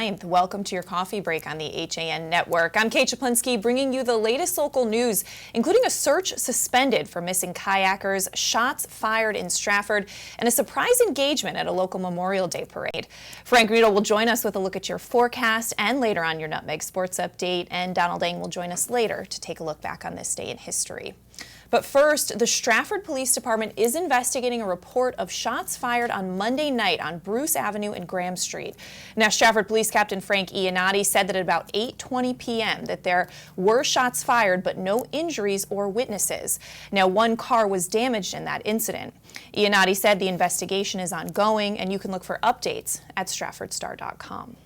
9th. Welcome to your coffee break on the HAN Network. I'm Kate Czaplinski, bringing you the latest local news, including a search suspended for missing kayakers, shots fired in Stratford, and a surprise engagement at a local Memorial Day parade. Frank Riedel will join us with a look at your forecast and later on your Nutmeg Sports Update, and Donald Eng will join us later to take a look back on this day in history. But first, the Stratford Police Department is investigating a report of shots fired on Monday night on Bruce Avenue and Graham Street. Now, Stratford Police Captain Frank Iannotti said that at about 8:20 p.m. that there were shots fired, but no injuries or witnesses. Now, one car was damaged in that incident. Iannotti said the investigation is ongoing, and you can look for updates at stratfordstar.com.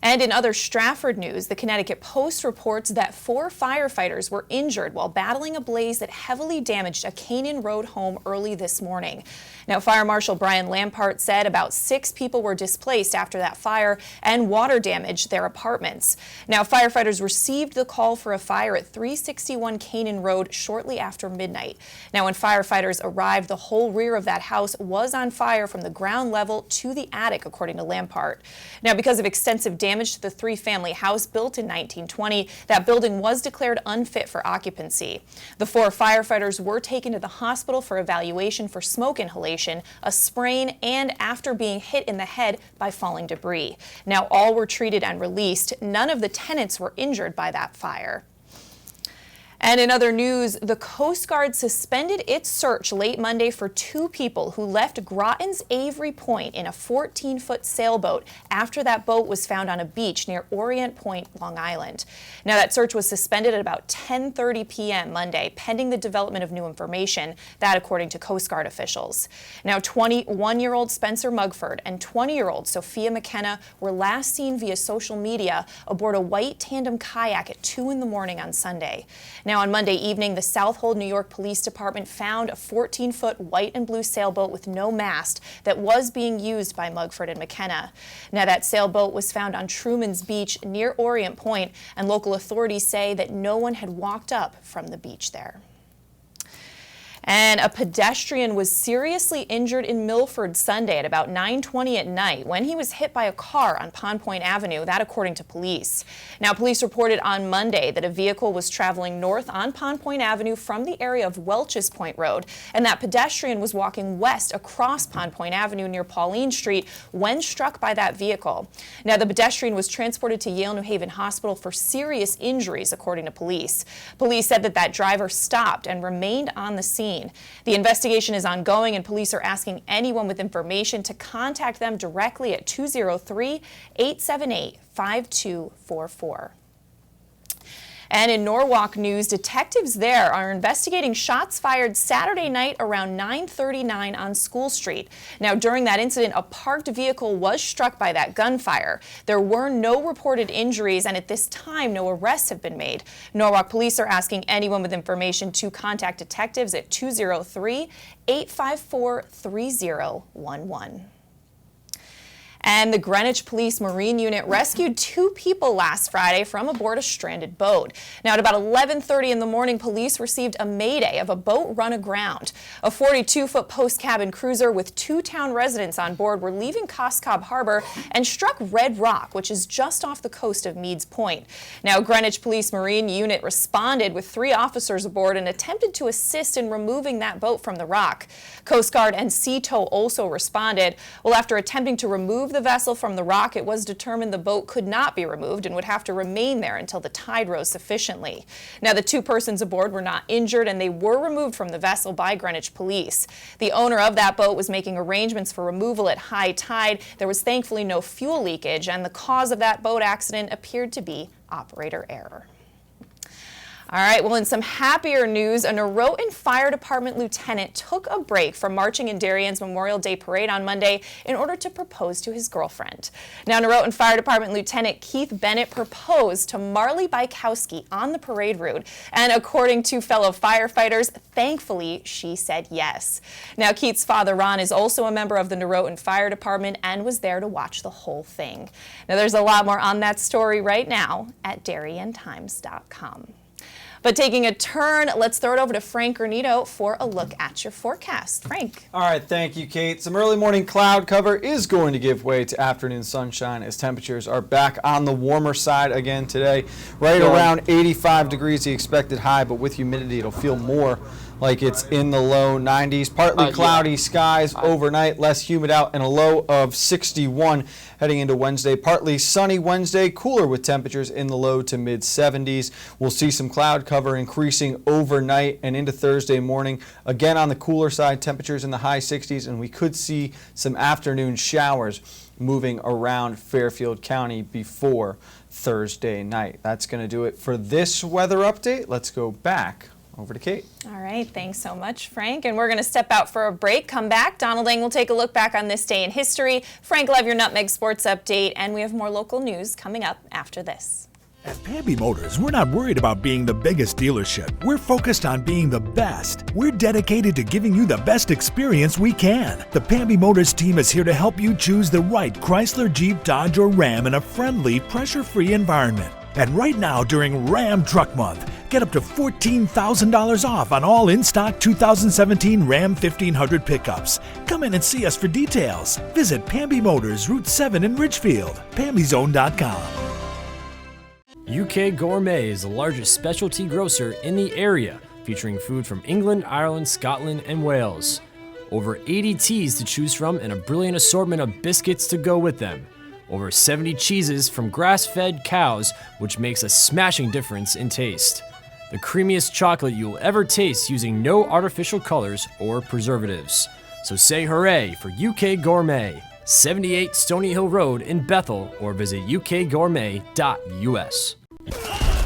And in other Stratford news, the Connecticut Post reports that 4 firefighters were injured while battling a blaze that heavily damaged a Canaan Road home early this morning. Now, Fire Marshal Brian Lampart said about 6 people were displaced after that fire and water damaged their apartments. Now, firefighters received the call for a fire at 361 Canaan Road shortly after midnight. Now, when firefighters arrived, the whole rear of that house was on fire from the ground level to the attic, according to Lampart. Now, because of extensive damage to the 3-family house built in 1920, that building was declared unfit for occupancy. The 4 firefighters were taken to the hospital for evaluation for smoke inhalation, a sprain, and after being hit in the head by falling debris. Now, all were treated and released. None of the tenants were injured by that fire. And in other news, the Coast Guard suspended its search late Monday for 2 people who left Groton's Avery Point in a 14-foot sailboat after that boat was found on a beach near Orient Point, Long Island. Now, that search was suspended at about 10:30 p.m. Monday, pending the development of new information, that according to Coast Guard officials. Now, 21-year-old Spencer Mugford and 20-year-old Sophia McKenna were last seen via social media aboard a white tandem kayak at 2 in the morning on Sunday. Now, on Monday evening, the Southold, New York Police Department found a 14-foot white and blue sailboat with no mast that was being used by Mugford and McKenna. Now, that sailboat was found on Truman's Beach near Orient Point, and local authorities say that no one had walked up from the beach there. And a pedestrian was seriously injured in Milford Sunday at about 9:20 at night when he was hit by a car on Pond Point Avenue, that according to police. Now, police reported on Monday that a vehicle was traveling north on Pond Point Avenue from the area of Welch's Point Road, and that pedestrian was walking west across Pond Point Avenue near Pauline Street when struck by that vehicle. Now, the pedestrian was transported to Yale New Haven Hospital for serious injuries, according to police. Police said that that driver stopped and remained on the scene. The investigation is ongoing, and police are asking anyone with information to contact them directly at 203-878-5244. And in Norwalk news, detectives there are investigating shots fired Saturday night around 9:39 on School Street. Now, during that incident, a parked vehicle was struck by that gunfire. There were no reported injuries, and at this time, no arrests have been made. Norwalk police are asking anyone with information to contact detectives at 203-854-3011. And the Greenwich Police Marine Unit rescued 2 people last Friday from aboard a stranded boat. Now, at about 11:30 in the morning, police received a mayday of a boat run aground. A 42-foot post-cabin cruiser with 2 town residents on board were leaving Coscob Harbor and struck Red Rock, which is just off the coast of Meads Point. Now, Greenwich Police Marine Unit responded with 3 officers aboard and attempted to assist in removing that boat from the rock. Coast Guard and Sea Tow also responded. Well, after attempting to remove the vessel from the rock, it was determined the boat could not be removed and would have to remain there until the tide rose sufficiently. Now, the 2 persons aboard were not injured, and they were removed from the vessel by Greenwich Police. The owner of that boat was making arrangements for removal at high tide. There was thankfully no fuel leakage, and the cause of that boat accident appeared to be operator error. All right, well, in some happier news, a Norotan Fire Department lieutenant took a break from marching in Darien's Memorial Day Parade on Monday in order to propose to his girlfriend. Now, Norotan Fire Department Lieutenant Keith Bennett proposed to Marley Bykowski on the parade route, and according to fellow firefighters, thankfully, she said yes. Now, Keith's father, Ron, is also a member of the Norotan Fire Department and was there to watch the whole thing. Now, there's a lot more on that story right now at DarienTimes.com. But taking a turn, let's throw it over to Frank Granito for a look at your forecast. Frank. All right, thank you, Kate. Some early morning cloud cover is going to give way to afternoon sunshine as temperatures are back on the warmer side again today. Right around 85 degrees the expected high, but with humidity it'll feel more like it's in the low 90s. Partly cloudy skies overnight, less humid out, and a low of 61 heading into Wednesday. Partly sunny Wednesday, cooler with temperatures in the low to mid 70s. We'll see some cloud cover increasing overnight and into Thursday morning. Again on the cooler side, temperatures in the high 60s, and we could see some afternoon showers moving around Fairfield County before Thursday night. That's going to do it for this weather update. Let's go back over to Kate. All right, thanks so much, Frank. And we're going to step out for a break. Come back. Donald Eng will take a look back on this day in history. Frank will have your Nutmeg Sports update, and we have more local news coming up after this. At Pamby Motors, we're not worried about being the biggest dealership. We're focused on being the best. We're dedicated to giving you the best experience we can. The Pamby Motors team is here to help you choose the right Chrysler, Jeep, Dodge, or Ram in a friendly, pressure-free environment. And right now, during Ram Truck Month, get up to $14,000 off on all in-stock 2017 Ram 1500 pickups. Come in and see us for details. Visit Pamby Motors, Route 7 in Ridgefield, PambyZone.com. UK Gourmet is the largest specialty grocer in the area, featuring food from England, Ireland, Scotland, and Wales. Over 80 teas to choose from and a brilliant assortment of biscuits to go with them. Over 70 cheeses from grass-fed cows, which makes a smashing difference in taste. The creamiest chocolate you'll ever taste using no artificial colors or preservatives. So say hooray for UK Gourmet, 78 Stony Hill Road in Bethel, or visit ukgourmet.us.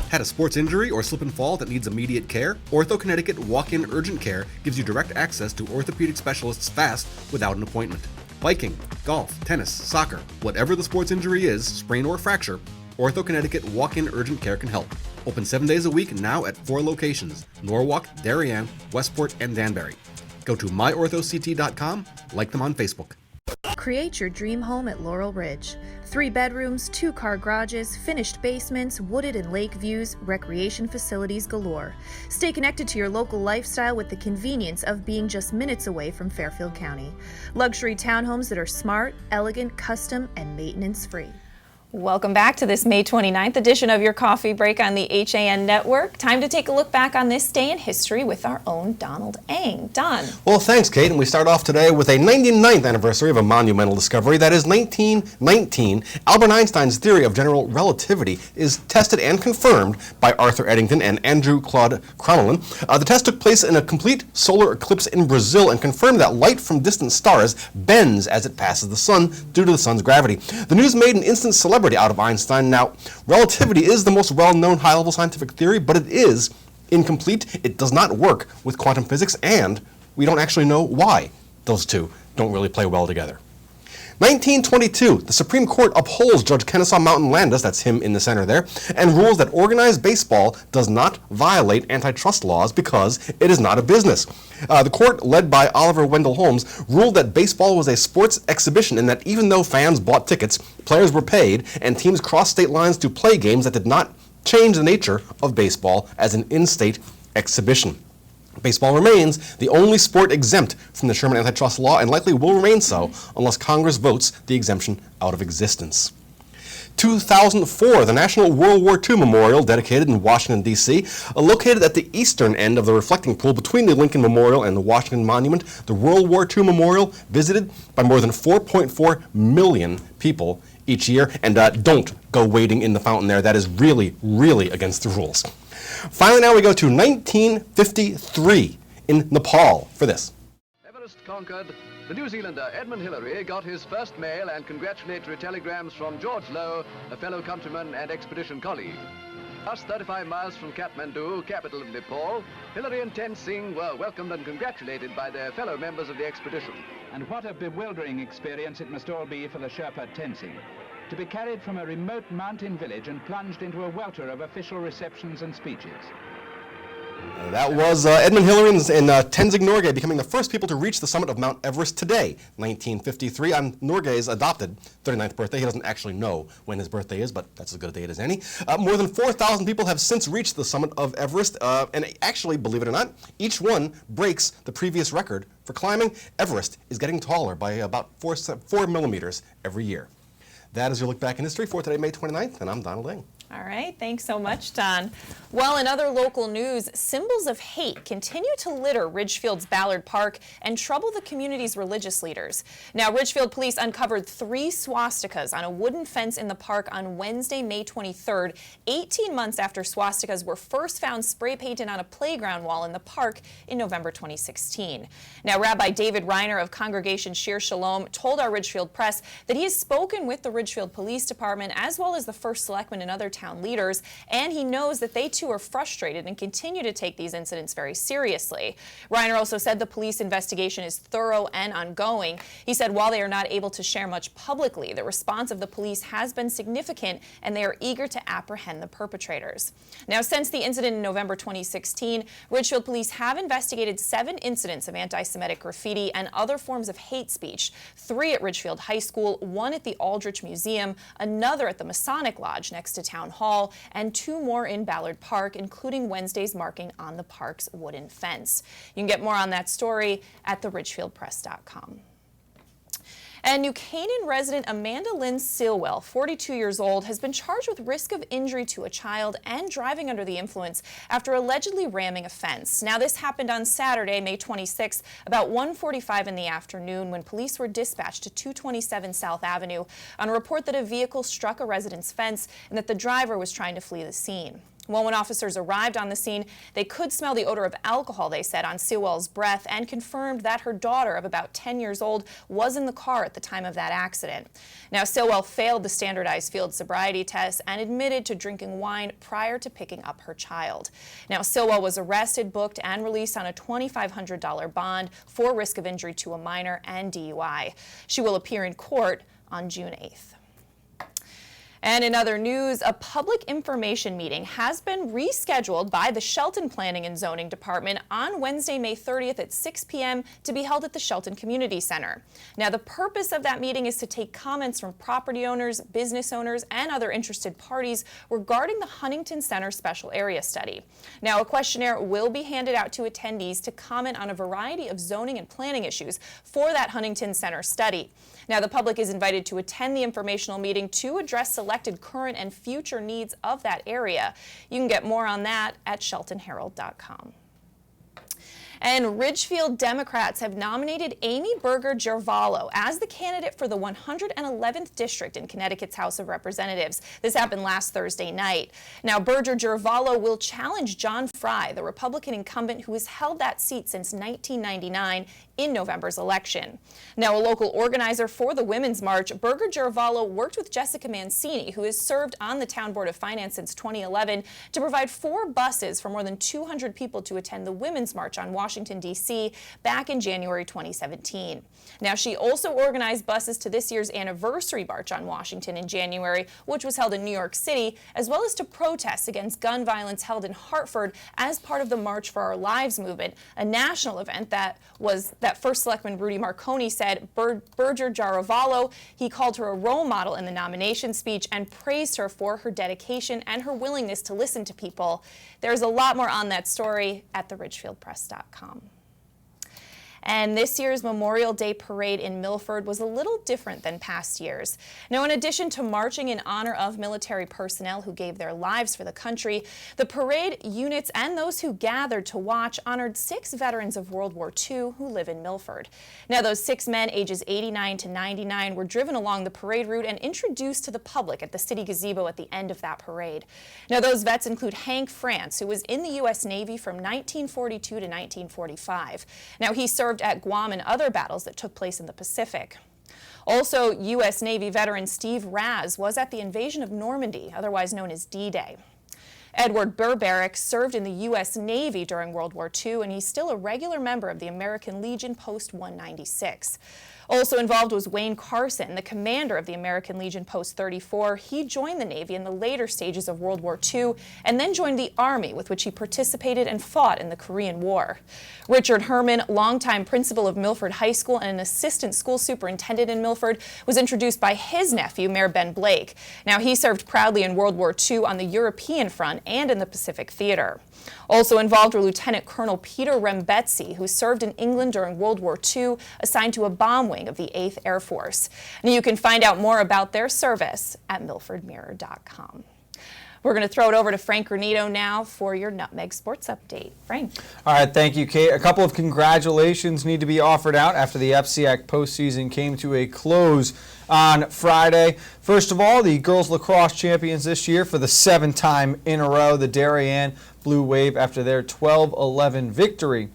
Had a sports injury or slip and fall that needs immediate care? OrthoConnecticut Walk-In Urgent Care gives you direct access to orthopedic specialists fast without an appointment. Biking, golf, tennis, soccer, whatever the sports injury is, sprain or fracture, OrthoConnecticut Walk-In Urgent Care can help. Open 7 days a week now at 4 locations: Norwalk, Darien, Westport, and Danbury. Go to myorthoct.com, like them on Facebook. Create your dream home at Laurel Ridge. 3 bedrooms, 2-car garages, finished basements, wooded and lake views, recreation facilities galore. Stay connected to your local lifestyle with the convenience of being just minutes away from Fairfield County. Luxury townhomes that are smart, elegant, custom, and maintenance-free. Welcome back to this May 29th edition of your Coffee Break on the HAN Network. Time to take a look back on this day in history with our own Donald Eng. Don. Well, thanks, Kate. And we start off today with a 99th anniversary of a monumental discovery. That is 1919. Albert Einstein's theory of general relativity is tested and confirmed by Arthur Eddington and Andrew Claude Crommelin. The test took place in a complete solar eclipse in Brazil and confirmed that light from distant stars bends as it passes the sun due to the sun's gravity. The news made an instant celebrity out of Einstein. Now, relativity is the most well-known high-level scientific theory, but it is incomplete. It does not work with quantum physics, and we don't actually know why those two don't really play well together. 1922, the Supreme Court upholds Judge Kennesaw Mountain Landis, that's him in the center there, and rules that organized baseball does not violate antitrust laws because it is not a business. The court, led by Oliver Wendell Holmes, ruled that baseball was a sports exhibition and that even though fans bought tickets, players were paid, and teams crossed state lines to play games that did not change the nature of baseball as an in-state exhibition. Baseball remains the only sport exempt from the Sherman antitrust law and likely will remain so unless Congress votes the exemption out of existence. 2004, the National World War II Memorial, dedicated in Washington, D.C., located at the eastern end of the reflecting pool between the Lincoln Memorial and the Washington Monument. The World War II Memorial visited by more than 4.4 million people each year. And don't go wading in the fountain there. That is really, really against the rules. Finally, now we go to 1953 in Nepal for this. Everest conquered, the New Zealander Edmund Hillary got his first mail and congratulatory telegrams from George Lowe, a fellow countryman and expedition colleague. Just 35 miles from Kathmandu, capital of Nepal, Hillary and Tenzing were welcomed and congratulated by their fellow members of the expedition. And what a bewildering experience it must all be for the Sherpa Tenzing, to be carried from a remote mountain village and plunged into a welter of official receptions and speeches. That was Edmund Hillary and Tenzing Norgay becoming the first people to reach the summit of Mount Everest today, 1953, on Norgay's adopted 39th birthday. He doesn't actually know when his birthday is, but that's as good a date as any. More than 4,000 people have since reached the summit of Everest, and actually, believe it or not, each one breaks the previous record for climbing. Everest is getting taller by about 4 millimeters every year. That is your look back in history for today, May 29th, and I'm Donald Ing. All right, thanks so much, Don. Well, in other local news, symbols of hate continue to litter Ridgefield's Ballard Park and trouble the community's religious leaders. Now, Ridgefield police uncovered 3 swastikas on a wooden fence in the park on Wednesday, May 23rd, 18 months after swastikas were first found spray painted on a playground wall in the park in November 2016. Now, Rabbi David Reiner of Congregation Shir Shalom told our Ridgefield Press that he has spoken with the Ridgefield Police Department as well as the First Selectman and other town leaders, and he knows that they too are frustrated and continue to take these incidents very seriously. Reiner also said the police investigation is thorough and ongoing. He said while they are not able to share much publicly, the response of the police has been significant and they are eager to apprehend the perpetrators. Now, since the incident in November 2016, Ridgefield police have investigated 7 incidents of anti-Semitic graffiti and other forms of hate speech, 3 at Ridgefield High School, 1 at the Aldrich Museum, another at the Masonic Lodge next to Town Hall, and 2 more in Ballard Park, including Wednesday's marking on the park's wooden fence. You can get more on that story at theridgefieldpress.com. And New Canaan resident Amanda Lynn Silwell, 42 years old, has been charged with risk of injury to a child and driving under the influence after allegedly ramming a fence. Now, this happened on Saturday, May 26th, about 1:45 in the afternoon when police were dispatched to 227 South Avenue on a report that a vehicle struck a resident's fence and that the driver was trying to flee the scene. Well, when officers arrived on the scene, they could smell the odor of alcohol, they said, on Silwell's breath and confirmed that her daughter of about 10 years old was in the car at the time of that accident. Now, Silwell failed the standardized field sobriety test and admitted to drinking wine prior to picking up her child. Now, Silwell was arrested, booked, and released on a $2,500 bond for risk of injury to a minor and DUI. She will appear in court on June 8th. And in other news, a public information meeting has been rescheduled by the Shelton Planning and Zoning Department on Wednesday, May 30th at 6 p.m. to be held at the Shelton Community Center. Now, the purpose of that meeting is to take comments from property owners, business owners, and other interested parties regarding the Huntington Center Special Area Study. Now, a questionnaire will be handed out to attendees to comment on a variety of zoning and planning issues for that Huntington Center study. Now, the public is invited to attend the informational meeting to address selected current and future needs of that area. You can get more on that at sheltonherald.com. And Ridgefield Democrats have nominated Amy Berger-Gervalo as the candidate for the 111th District in Connecticut's House of Representatives. This happened last Thursday night. Now, Berger-Gervalo will challenge John Fry, the Republican incumbent who has held that seat since 1999 in November's election. Now, a local organizer for the Women's March, Berger-Gervalo worked with Jessica Mancini, who has served on the Town Board of Finance since 2011, to provide 4 buses for more than 200 people to attend the Women's March on Washington, D.C. back in January 2017. Now, she also organized buses to this year's anniversary march on Washington in January, which was held in New York City, as well as to protests against gun violence held in Hartford as part of the March for Our Lives movement, a national event that First Selectman Rudy Marconi said Berger-Gervalo, he called her a role model in the nomination speech and praised her for her dedication and her willingness to listen to people. There's a lot more on that story at theridgefieldpress.com. And this year's Memorial Day Parade in Milford was a little different than past years. Now, in addition to marching in honor of military personnel who gave their lives for the country, the parade units and those who gathered to watch honored 6 veterans of World War II who live in Milford. Now, those 6 men, ages 89 to 99, were driven along the parade route and introduced to the public at the city gazebo at the end of that parade. Now, those vets include Hank France, who was in the U.S. Navy from 1942 to 1945. Now, he served at Guam and other battles that took place in the Pacific. Also, U.S. Navy veteran Steve Raz was at the invasion of Normandy, otherwise known as D-Day. Edward Berberick served in the U.S. Navy during World War II, and he's still a regular member of the American Legion Post 196. Also involved was Wayne Carson, the commander of the American Legion Post 34. He joined the Navy in the later stages of World War II and then joined the Army, with which he participated and fought in the Korean War. Richard Herman, longtime principal of Milford High School and an assistant school superintendent in Milford, was introduced by his nephew, Mayor Ben Blake. Now, he served proudly in World War II on the European front and in the Pacific Theater. Also involved were Lieutenant Colonel Peter Rembetzi, who served in England during World War II, assigned to a bomb wing of the 8th Air Force. And you can find out more about their service at milfordmirror.com. We're going to throw it over to Frank Granito now for your Nutmeg Sports Update. Frank. All right, thank you, Kate. A couple of congratulations need to be offered out after the FCIAC postseason came to a close on Friday. First of all, the girls lacrosse champions this year for the 7th time in a row, the Darien Blue Wave, after their 12-11 victory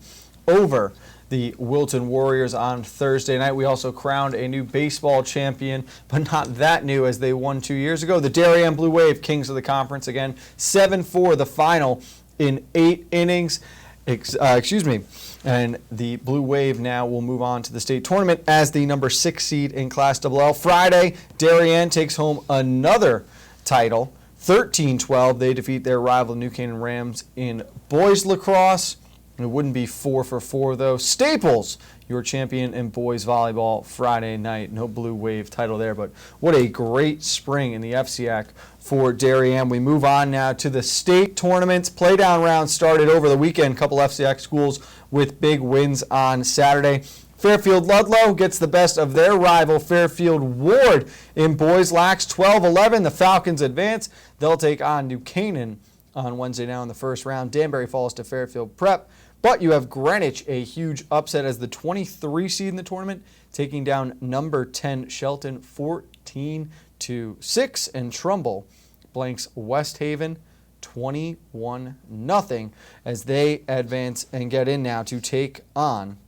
over the Wilton Warriors on Thursday night. We also crowned a new baseball champion, but not that new, as they won 2 years ago. The Darien Blue Wave, kings of the conference again, 7-4 the final in 8 innings. And the Blue Wave now will move on to the state tournament as the number 6 seed in Class AA. Friday, Darien takes home another title, 13-12. They defeat their rival New Canaan Rams in boys lacrosse. It wouldn't be 4 for 4, though. Staples, your champion in boys volleyball Friday night. No Blue Wave title there, but what a great spring in the FCIAC for Darien. We move on now to the state tournaments. Playdown round started over the weekend. A couple FCIAC schools with big wins on Saturday. Fairfield Ludlow gets the best of their rival Fairfield Ward in boys lax 12-11. The Falcons advance. They'll take on New Canaan on Wednesday now in the first round. Danbury falls to Fairfield Prep. But you have Greenwich, a huge upset as the 23 seed in the tournament, taking down number 10 Shelton 14-6, and Trumbull blanks West Haven 21-0 as they advance and get in now to take on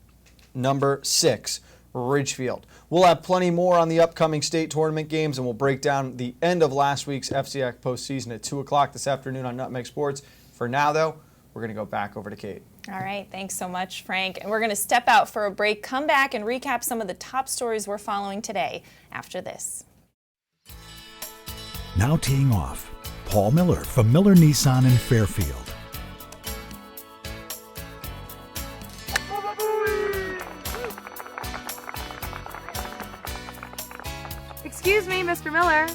number 6 Ridgefield. We'll have plenty more on the upcoming state tournament games, and we'll break down the end of last week's FCIAC postseason at 2 o'clock this afternoon on Nutmeg Sports. For now, though, we're going to go back over to Kate. All right, thanks so much, Frank. And we're going to step out for a break, come back, and recap some of the top stories we're following today after this. Now teeing off, Paul Miller from Miller Nissan in Fairfield. Excuse me, Mr. Miller.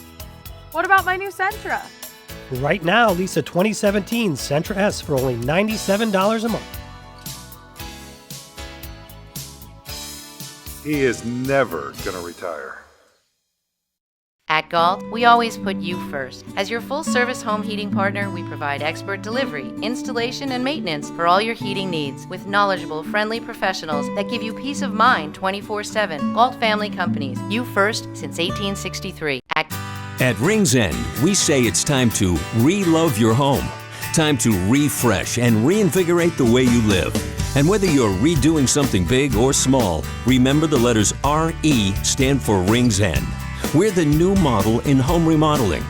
What about my new Sentra? Right now, lease a 2017 Sentra S for only $97 a month. He is never going to retire. At Galt, we always put you first. As your full-service home heating partner, we provide expert delivery, installation, and maintenance for all your heating needs with knowledgeable, friendly professionals that give you peace of mind 24/7. Galt Family Companies, you first since 1863. At Rings End, we say it's time to re-love your home. Time to refresh and reinvigorate the way you live. And whether you're redoing something big or small, remember the letters RE stand for Rings End. We're the new model in home remodeling.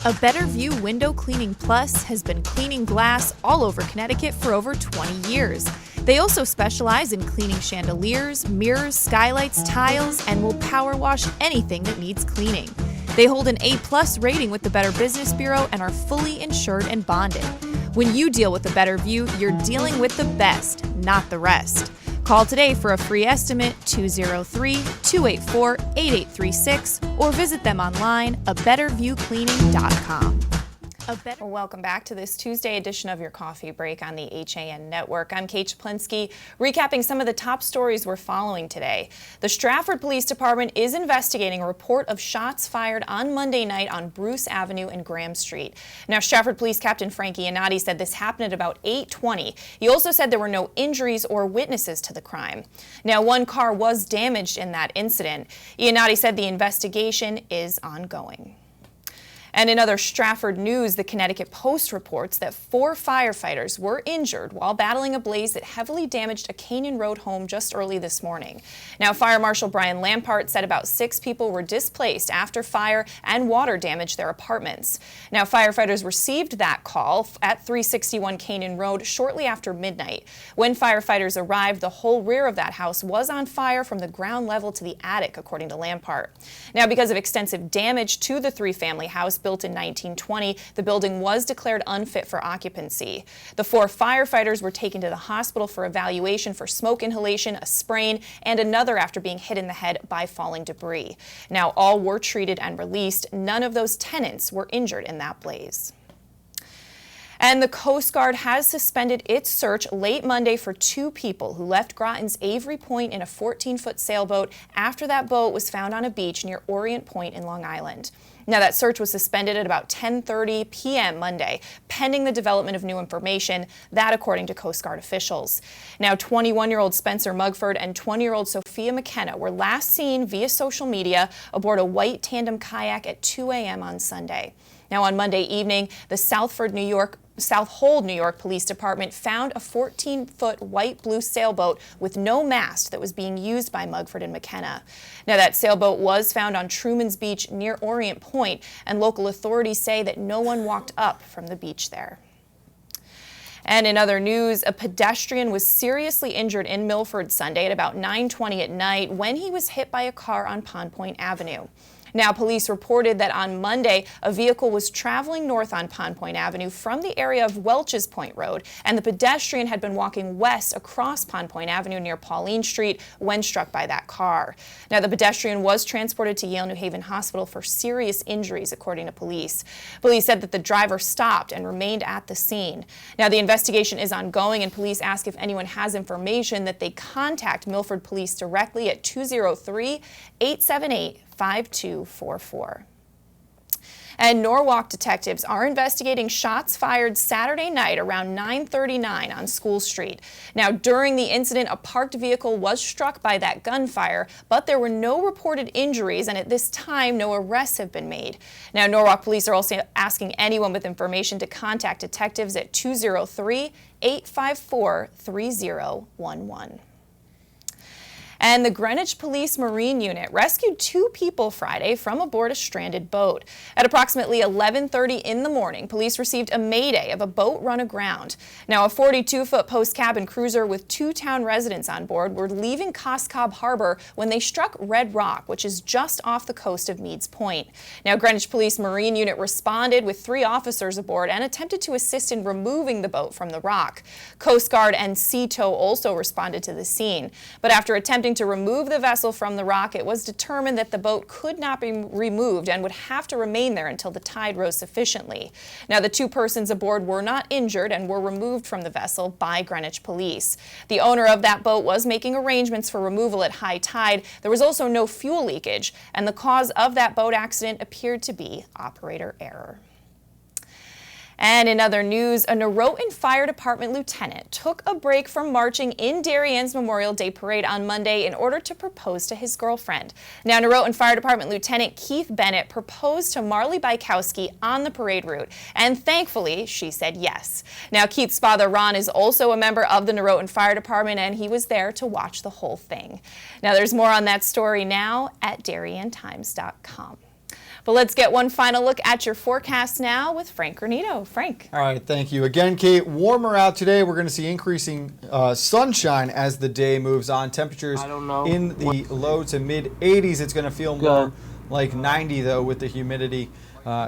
A Better View Window Cleaning Plus has been cleaning glass all over Connecticut for over 20 years. They also specialize in cleaning chandeliers, mirrors, skylights, tiles, and will power wash anything that needs cleaning. They hold an A+ rating with the Better Business Bureau and are fully insured and bonded. When you deal with a Better View, you're dealing with the best, not the rest. Call today for a free estimate, 203-284-8836, or visit them online, abetterviewcleaning.com. Well, welcome back to this Tuesday edition of your Coffee Break on the HAN Network. I'm Kate Czaplinski, recapping some of the top stories we're following today. The Stratford Police Department is investigating a report of shots fired on Monday night on Bruce Avenue and Graham Street. Now, Stratford Police Captain Frank Iannotti said this happened at about 8:20. He also said there were no injuries or witnesses to the crime. Now, one car was damaged in that incident. Iannotti said the investigation is ongoing. And in other Stratford news, the Connecticut Post reports that 4 firefighters were injured while battling a blaze that heavily damaged a Canyon Road home just early this morning. Now, Fire Marshal Brian Lampart said about 6 people were displaced after fire and water damaged their apartments. Now, firefighters received that call at 361 Canyon Road shortly after midnight. When firefighters arrived, the whole rear of that house was on fire from the ground level to the attic, according to Lampart. Now, because of extensive damage to the 3-family house built in 1920, the building was declared unfit for occupancy. The 4 firefighters were taken to the hospital for evaluation for smoke inhalation, a sprain, and another after being hit in the head by falling debris. Now, all were treated and released. None of those tenants were injured in that blaze. And the Coast Guard has suspended its search late Monday for 2 people who left Groton's Avery Point in a 14-foot sailboat after that boat was found on a beach near Orient Point in Long Island. Now, that search was suspended at about 10:30 p.m. Monday, pending the development of new information, that according to Coast Guard officials. Now, 21-year-old Spencer Mugford and 20-year-old Sophia McKenna were last seen via social media aboard a white tandem kayak at 2 a.m. on Sunday. Now, on Monday evening, the South Hold, New York Police Department found a 14-foot white-blue sailboat with no mast that was being used by Mugford and McKenna. Now, that sailboat was found on Truman's Beach near Orient Point, and local authorities say that no one walked up from the beach there. And in other news, a pedestrian was seriously injured in Milford Sunday at about 9:20 at night when he was hit by a car on Pond Point Avenue. Now, police reported that on Monday, a vehicle was traveling north on Pond Point Avenue from the area of Welch's Point Road, and the pedestrian had been walking west across Pond Point Avenue near Pauline Street when struck by that car. Now, the pedestrian was transported to Yale New Haven Hospital for serious injuries, according to police. Police said that the driver stopped and remained at the scene. Now, the investigation is ongoing, and police ask if anyone has information that they contact Milford Police directly at 203-878-5244. And Norwalk detectives are investigating shots fired Saturday night around 9:39 on School Street. Now, during the incident, a parked vehicle was struck by that gunfire, but there were no reported injuries, and at this time, no arrests have been made. Now, Norwalk police are also asking anyone with information to contact detectives at 203-854-3011. And the Greenwich Police Marine Unit rescued 2 people Friday from aboard a stranded boat. At approximately 11:30 in the morning, police received a mayday of a boat run aground. Now, a 42-foot post-cabin cruiser with 2 town residents on board were leaving Coscob Harbor when they struck Red Rock, which is just off the coast of Meads Point. Now, Greenwich Police Marine Unit responded with 3 officers aboard and attempted to assist in removing the boat from the rock. Coast Guard and Sea Tow also responded to the scene. But after attempting to remove the vessel from the rock, it was determined that the boat could not be removed and would have to remain there until the tide rose sufficiently. Now, the 2 persons aboard were not injured and were removed from the vessel by Greenwich Police. The owner of that boat was making arrangements for removal at high tide. There was also no fuel leakage, and the cause of that boat accident appeared to be operator error. And in other news, a Norotan Fire Department lieutenant took a break from marching in Darienne's Memorial Day Parade on Monday in order to propose to his girlfriend. Now, Norotan Fire Department Lieutenant Keith Bennett proposed to Marley Bykowski on the parade route, and thankfully, she said yes. Now, Keith's father, Ron, is also a member of the Norotan Fire Department, and he was there to watch the whole thing. Now, there's more on that story now at DarienneTimes.com. But let's get one final look at your forecast now with Frank Granito. Frank. All right, thank you. Again, Kate, warmer out today. We're going to see increasing sunshine as the day moves on. Temperatures in the low to mid 80s. It's going to feel more like 90, though, with the humidity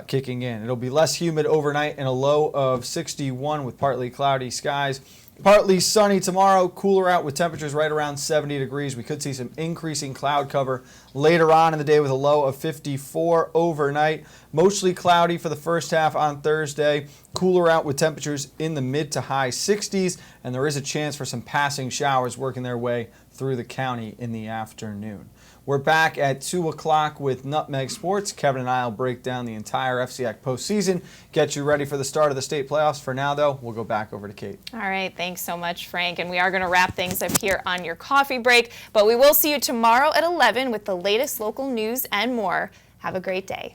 kicking in. It'll be less humid overnight and a low of 61 with partly cloudy skies. Partly sunny tomorrow, cooler out with temperatures right around 70 degrees. We could see some increasing cloud cover later on in the day with a low of 54 overnight. Mostly cloudy for the first half on Thursday. Cooler out with temperatures in the mid to high 60s, and there is a chance for some passing showers working their way through the county in the afternoon. We're back at 2 o'clock with Nutmeg Sports. Kevin and I will break down the entire FCIAC postseason, get you ready for the start of the state playoffs. For now, though, we'll go back over to Kate. All right, thanks so much, Frank. And we are going to wrap things up here on your coffee break, but we will see you tomorrow at 11 with the latest local news and more. Have a great day.